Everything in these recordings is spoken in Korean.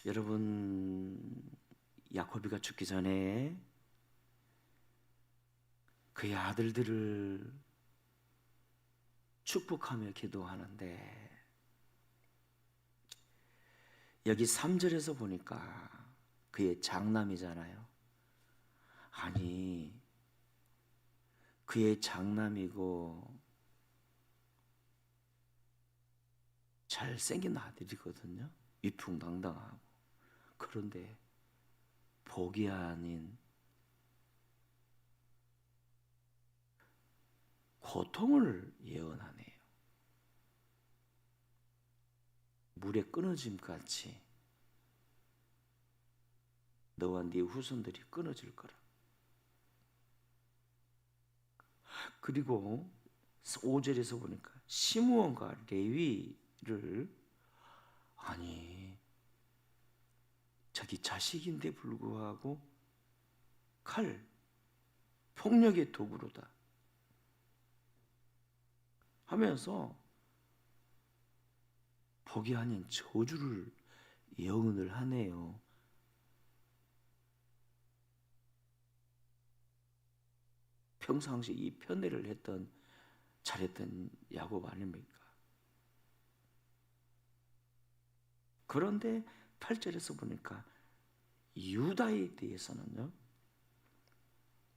여러분, 야코비가 죽기 전에 그의 아들들을 축복하며 기도하는데, 여기 3절에서 보니까 그의 장남이잖아요. 아니, 그의 장남이고 잘생긴 아들이거든요. 위풍당당하고. 그런데 복이 아닌 고통을 예언하네요. 물에 끊어짐 같이 너와 네 후손들이 끊어질 거라. 그리고 5절에서 보니까 시므온과 레위를, 아니 자기 자식인데 불구하고 칼, 폭력의 도구로다 하면서 복이 아닌 저주를 예언을 하네요. 평상시 이 편애를 잘했던 야곱 아닙니까? 그런데 8절에서 보니까 유다에 대해서는요,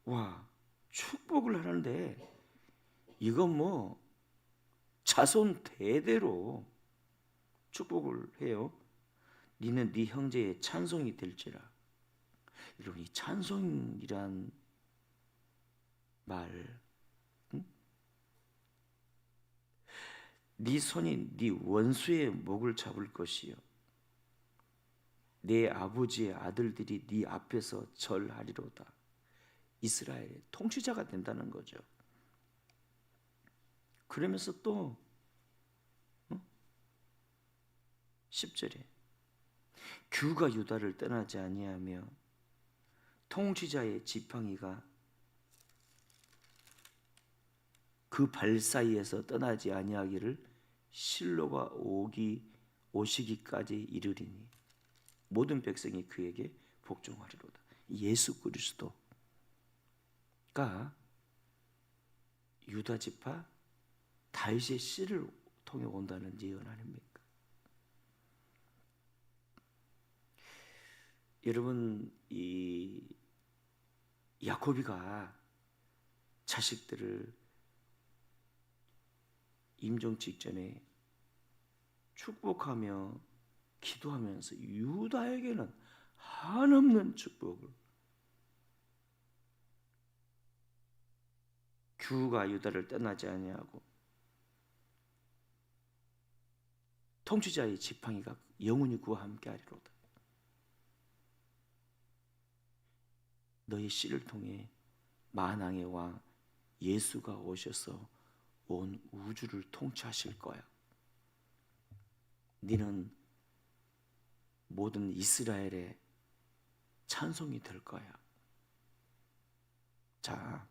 와, 축복을 하는데 이건 뭐 자손 대대로 축복을 해요. 니는 네 형제의 찬송이 될지라. 여러분, 이 찬송이란 말, 응? 네 손이 네 원수의 목을 잡을 것이요, 내 아버지의 아들들이 네 앞에서 절하리로다. 이스라엘의 통치자가 된다는 거죠. 그러면서 또 10절에 규가 유다를 떠나지 아니하며 통치자의 지팡이가 그 발 사이에서 떠나지 아니하기를 실로가 오시기까지 이르리니 모든 백성이 그에게 복종하리로다. 예수 그리스도가 유다 지파 다윗의 씨를 통해 온다는 예언 아닙니까? 여러분, 이 야코비가 자식들을 임종 직전에 축복하며 기도하면서 유다에게는 한없는 축복을, 규가 유다를 떠나지 아니하고 통치자의 지팡이가 영원히 그와 함께 하리로다. 너희 씨를 통해 만왕의 왕 예수가 오셔서 온 우주를 통치하실 거야. 너는 모든 이스라엘의 찬송이 될 거야. 자,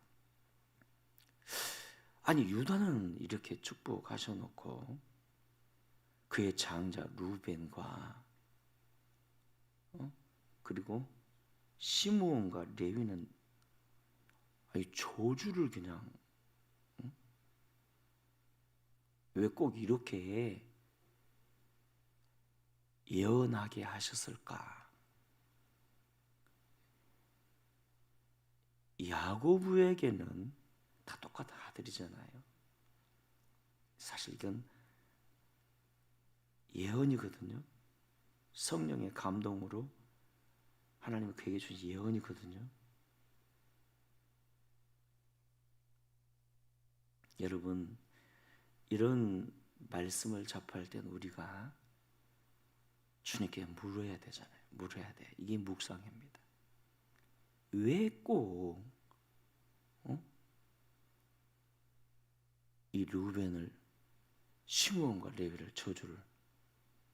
아니 유다는 이렇게 축복하셔놓고 그의 장자 루벤과 그리고 시므온과 레위는 조주를 그냥, 왜 꼭 이렇게 예언하게 하셨을까? 야고보에게는 다 똑같은 아들이잖아요. 사실 이건 예언이거든요. 성령의 감동으로 하나님이 그에게 주신 예언이거든요. 여러분, 이런 말씀을 접할 때는 우리가 주님께 물어야 되잖아요. 물어야 돼. 이게 묵상입니다. 왜 꼭 이 루벤을, 시므온과 레위를 저주를,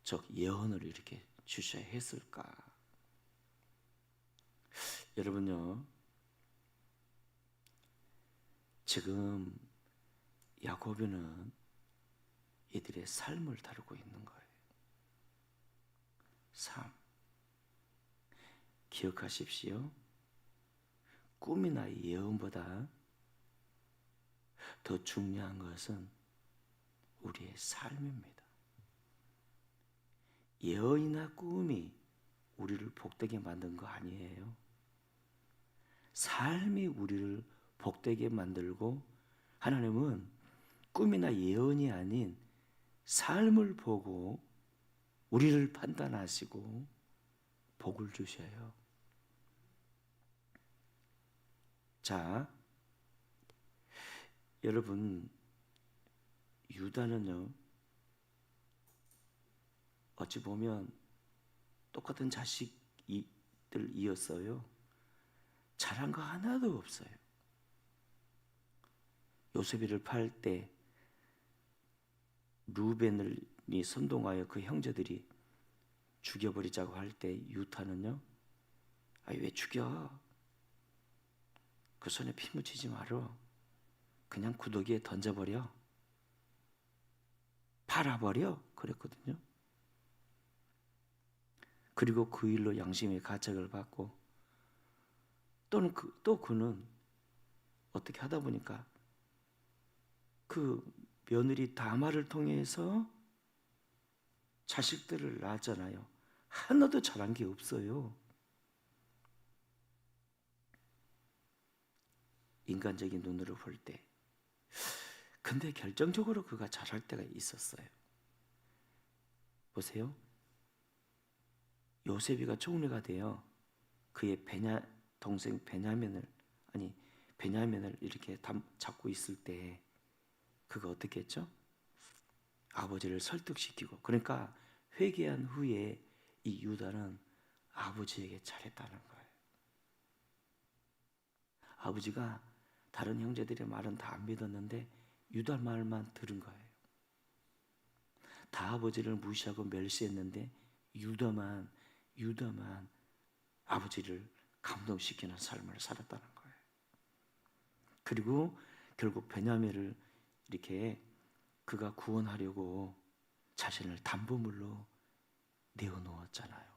즉 예언을 이렇게 주셔야 했을까? 여러분요, 지금 야고보는 이들의 삶을 다루고 있는 거예요. 삶. 기억하십시오. 꿈이나 예언보다 더 중요한 것은 우리의 삶입니다. 예언이나 꿈이 우리를 복되게 만든 거 아니에요. 삶이 우리를 복되게 만들고, 하나님은 꿈이나 예언이 아닌 삶을 보고 우리를 판단하시고 복을 주셔요. 자, 여러분, 유다는요, 어찌 보면 똑같은 자식들이었어요. 잘한 거 하나도 없어요. 요셉이를 팔 때 루벤이 선동하여 그 형제들이 죽여버리자고 할 때 유다는요, 왜 죽여? 그 손에 피 묻히지 말어. 그냥 구더기에 던져버려. 팔아버려. 그랬거든요. 그리고 그 일로 양심의 가책을 받고, 또는 또 그는 어떻게 하다 보니까 그 며느리 다말을 통해서 자식들을 낳았잖아요. 하나도 잘한 게 없어요. 인간적인 눈으로 볼 때. 근데 결정적으로 그가 잘할 때가 있었어요. 보세요. 요셉이가 총리가 되어 그의 동생 베냐민을 이렇게 잡고 있을 때 그가 어떻게 했죠? 아버지를 설득시키고, 그러니까 회개한 후에 이 유다는 아버지에게 잘했다는 거예요. 아버지가 다른 형제들의 말은 다 안 믿었는데 유다 말만 들은 거예요. 다 아버지를 무시하고 멸시했는데 유다만 아버지를 감동시키는 삶을 살았다는 거예요. 그리고 결국 베냐민을 이렇게 그가 구원하려고 자신을 담보물로 내어놓았잖아요.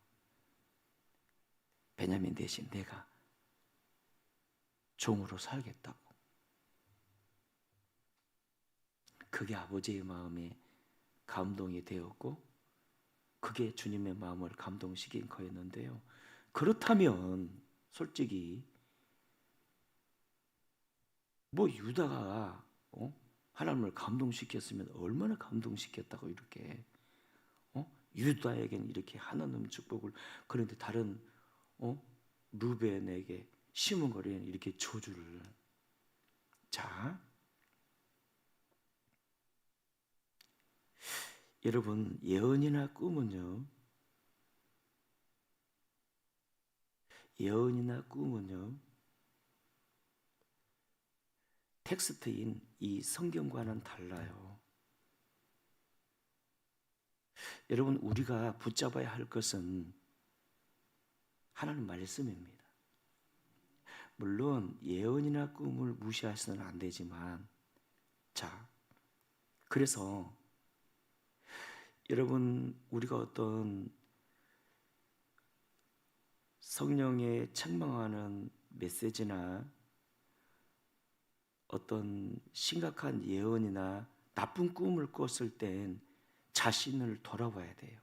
베냐민 대신 내가 종으로 살겠다고. 그게 아버지의 마음에 감동이 되었고, 그게 주님의 마음을 감동시킨 거였는데요. 그렇다면 솔직히 유다가 하나님을 감동시켰으면 얼마나 감동시켰다고 이렇게 유다에게는 이렇게 하나님 축복을, 그런데 다른 루벤에게 시몬거리는 이렇게 저주를. 자, 여러분, 예언이나 꿈은요, 텍스트인 이 성경과는 달라요. 여러분, 우리가 붙잡아야 할 것은 하나님 말씀입니다. 물론 예언이나 꿈을 무시해서는 안 되지만, 자, 그래서 여러분, 우리가 어떤 성령에 책망하는 메시지나 어떤 심각한 예언이나 나쁜 꿈을 꿨을 땐 자신을 돌아봐야 돼요.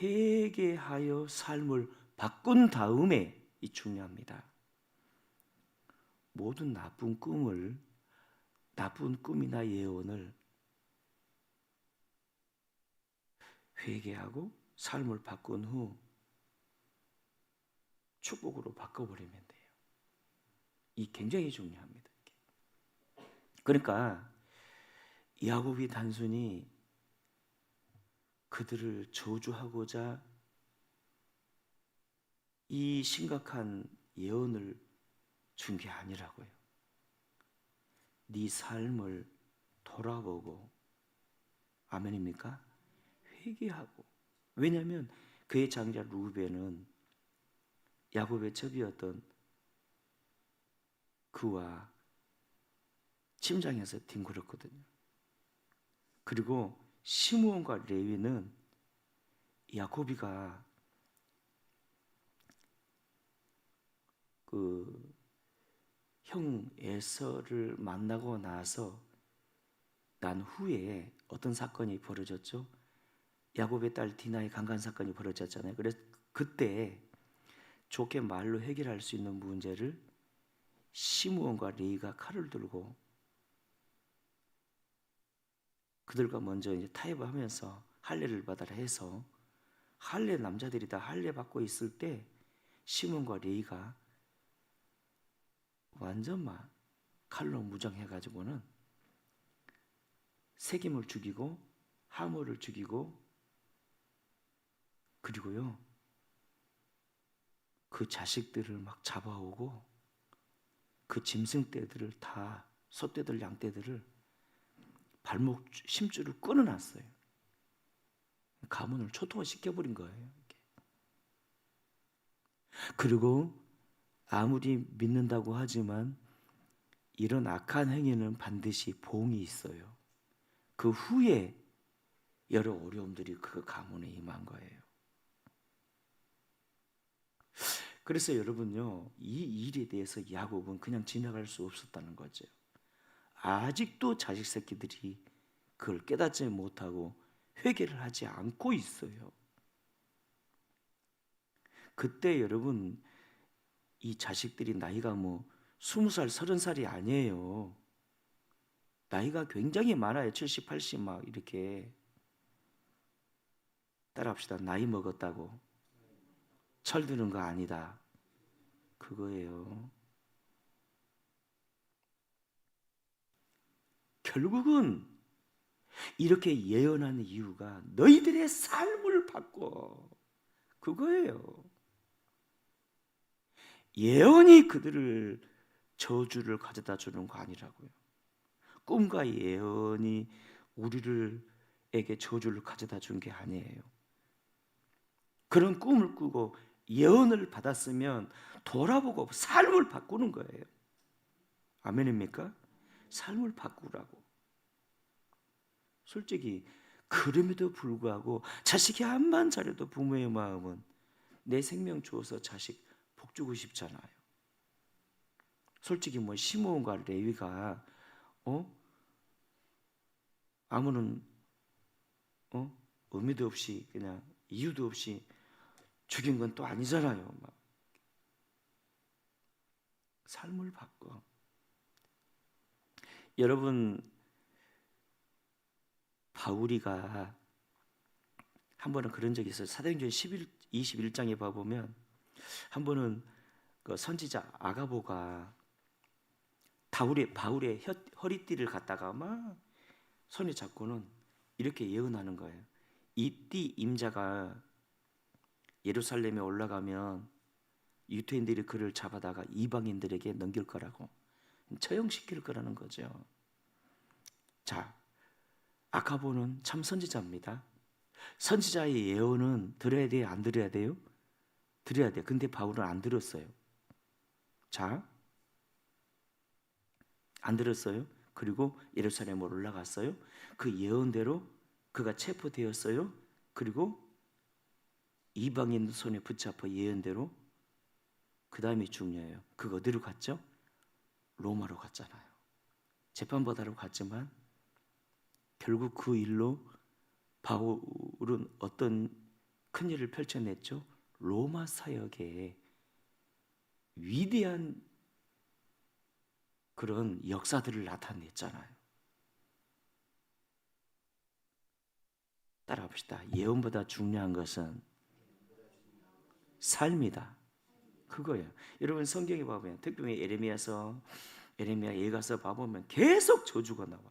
회개하여 삶을 바꾼 다음에, 이 중요합니다. 모든 나쁜 꿈이나 예언을 회개하고 삶을 바꾼 후 축복으로 바꿔버리면 돼요. 이 굉장히 중요합니다. 그러니까 야곱이 단순히 그들을 저주하고자 이 심각한 예언을 준 게 아니라고요. 네 삶을 돌아보고, 아멘입니까? 회개하고. 왜냐하면 그의 장자 루벤은 야곱의 첩이었던 그와 침장에서 뒹굴었거든요. 그리고 시므온과 레위는 야곱이가 그 형 에서를 만나고 나서 난 후에 어떤 사건이 벌어졌죠? 야곱의 딸 디나의 강간 사건이 벌어졌잖아요. 그래서 그때 좋게 말로 해결할 수 있는 문제를 시므온과 레위가 칼을 들고 그들과 먼저 이제 타협하면서 할례를 받아라 해서 할례 남자들이 다 할례 받고 있을 때 시몬과 레위가 완전 막 칼로 무장해가지고는 세겜을 죽이고 하모를 죽이고 그리고요 그 자식들을 막 잡아오고 그 짐승떼들을 다 소떼들 양떼들을 발목 심줄을 끊어놨어요. 가문을 초토화시켜버린 거예요. 그리고 아무리 믿는다고 하지만 이런 악한 행위는 반드시 보응이 있어요. 그 후에 여러 어려움들이 그 가문에 임한 거예요. 그래서 여러분요, 이 일에 대해서 야곱은 그냥 지나갈 수 없었다는 거죠. 아직도 자식 새끼들이 그걸 깨닫지 못하고 회개를 하지 않고 있어요. 그때 여러분 이 자식들이 나이가 뭐 20살, 30살이 아니에요. 나이가 굉장히 많아요. 70, 80 막 이렇게. 따라합시다. 나이 먹었다고 철드는 거 아니다. 그거예요. 결국은 이렇게 예언하는 이유가 너희들의 삶을 바꿔. 그거예요. 예언이 그들을 저주를 가져다 주는 거 아니라고요. 꿈과 예언이 우리에게 저주를 가져다 준 게 아니에요. 그런 꿈을 꾸고 예언을 받았으면 돌아보고 삶을 바꾸는 거예요. 아멘입니까? 삶을 바꾸라고. 솔직히 그럼에도 불구하고 자식이 암만 잘해도 부모의 마음은 내 생명 주어서 자식 복 주고 싶잖아요. 솔직히 뭐 시므온과 레위가 아무런 의미도 없이 그냥 이유도 없이 죽인 건 또 아니잖아요. 막. 삶을 바꿔. 여러분 바울이가 한 번은 그런 적이 있어요. 사도행전 21장에 봐보면 한 번은 그 선지자 아가보가 바울의 허리띠를 갖다가 막 손에 잡고는 이렇게 예언하는 거예요. 이 띠 임자가 예루살렘에 올라가면 유태인들이 그를 잡아다가 이방인들에게 넘길 거라고 처형시킬 거라는 거죠. 자, 아가보는 참 선지자입니다. 선지자의 예언은 들어야 돼요? 안 들어야 돼요? 들어야 돼요. 근데 바울은 안 들었어요. 자, 안 들었어요. 그리고 예루살렘으로 올라갔어요. 그 예언대로 그가 체포되었어요. 그리고 이방인 손에 붙잡혀 예언대로 그 다음이 중요해요. 그거 어디로 갔죠? 로마로 갔잖아요. 재판받으러 갔지만 결국 그 일로 바울은 어떤 큰 일을 펼쳐냈죠? 로마 사역에 위대한 그런 역사들을 나타냈잖아요. 따라합시다. 예언보다 중요한 것은 삶이다. 그거예요. 여러분 성경에 봐보면 특별히 에레미야 예가서 봐보면 계속 저주가 나와.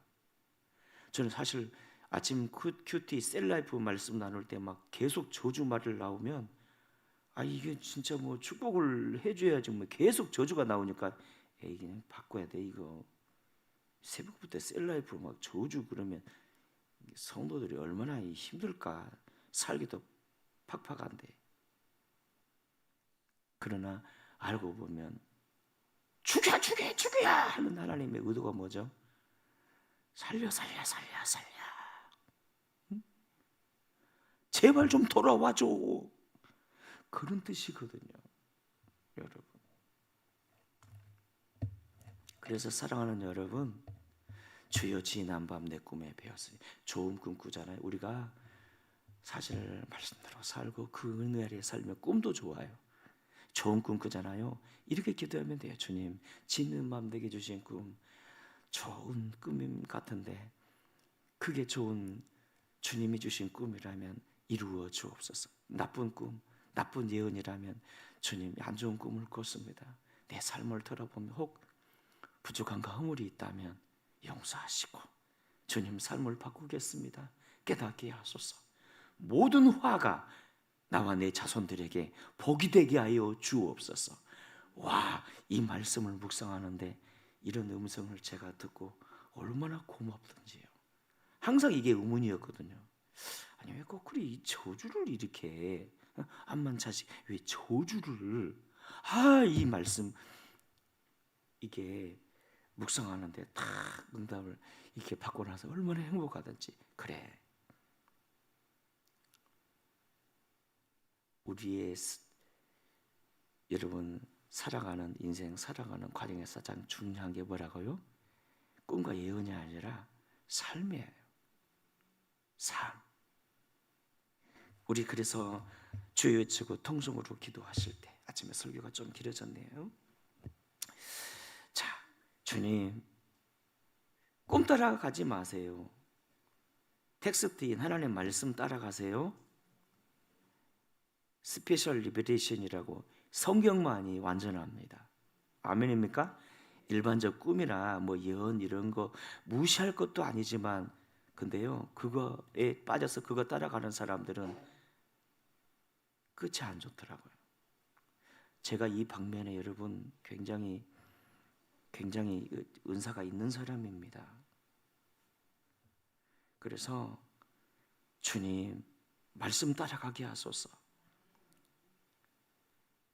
저는 사실 아침 큐티 셀라이프 말씀 나눌 때 막 계속 저주 말을 나오면 이게 진짜 뭐 축복을 해줘야지 뭐 계속 저주가 나오니까 에이 그냥 바꿔야 돼 이거. 새벽부터 셀라이프 막 저주 그러면 성도들이 얼마나 힘들까. 살기도 팍팍한데. 그러나 알고 보면 죽여야 하는 하나님의 의도가 뭐죠? 살려 응? 제발 좀 돌아와줘. 그런 뜻이거든요. 여러분 그래서 사랑하는 여러분, 주여 지난 밤 내 꿈에 배웠으니 좋은 꿈 꾸잖아요. 우리가 사실 말씀대로 살고 그 은혜 아래 살면 꿈도 좋아요. 좋은 꿈 꾸잖아요. 이렇게 기도하면 돼요. 주님, 지는 밤 내게 주신 꿈 좋은 꿈임 같은데 그게 좋은 주님이 주신 꿈이라면 이루어 주옵소서. 나쁜 꿈, 나쁜 예언이라면 주님 안 좋은 꿈을 꿨습니다. 내 삶을 돌아보면 혹 부족한가 허물이 있다면 용서하시고 주님 삶을 바꾸겠습니다. 깨닫게 하소서. 모든 화가 나와 내 자손들에게 복이 되게 하여 주옵소서. 와, 이 말씀을 묵상하는데 이런 음성을 제가 듣고 얼마나 고맙던지요. 항상 이게 의문이었거든요. 아니 왜 거꾸로 이 저주를 이렇게 암만 자식 왜 저주를 이 말씀 이게 묵상하는데 딱 응답을 이렇게 받고 나서 얼마나 행복하던지. 그래, 우리의 여러분 살아가는 인생 살아가는 과정에서 가장 중요한 게 뭐라고요? 꿈과 예언이 아니라 삶이에요. 삶. 우리 그래서 주여 외치고 통성으로 기도하실 때, 아침에 설교가 좀 길어졌네요. 자, 주님, 꿈 따라가지 마세요. 텍스트인 하나님의 말씀 따라가세요. 스페셜 리베레이션이라고 성경만이 완전합니다. 아멘입니까? 일반적 꿈이나 뭐 예언 이런 거 무시할 것도 아니지만 근데요, 그거에 빠져서 그거 따라가는 사람들은 끝이 안 좋더라고요. 제가 이 방면에 여러분 굉장히 은사가 있는 사람입니다. 그래서 주님 말씀 따라가게 하소서.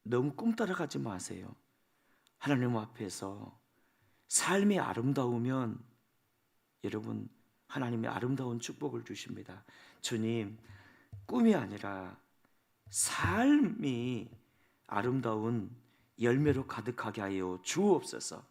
너무 꿈 따라가지 마세요. 하나님 앞에서 삶이 아름다우면 여러분 하나님의 아름다운 축복을 주십니다. 주님, 꿈이 아니라 삶이 아름다운 열매로 가득하게 하여 주옵소서.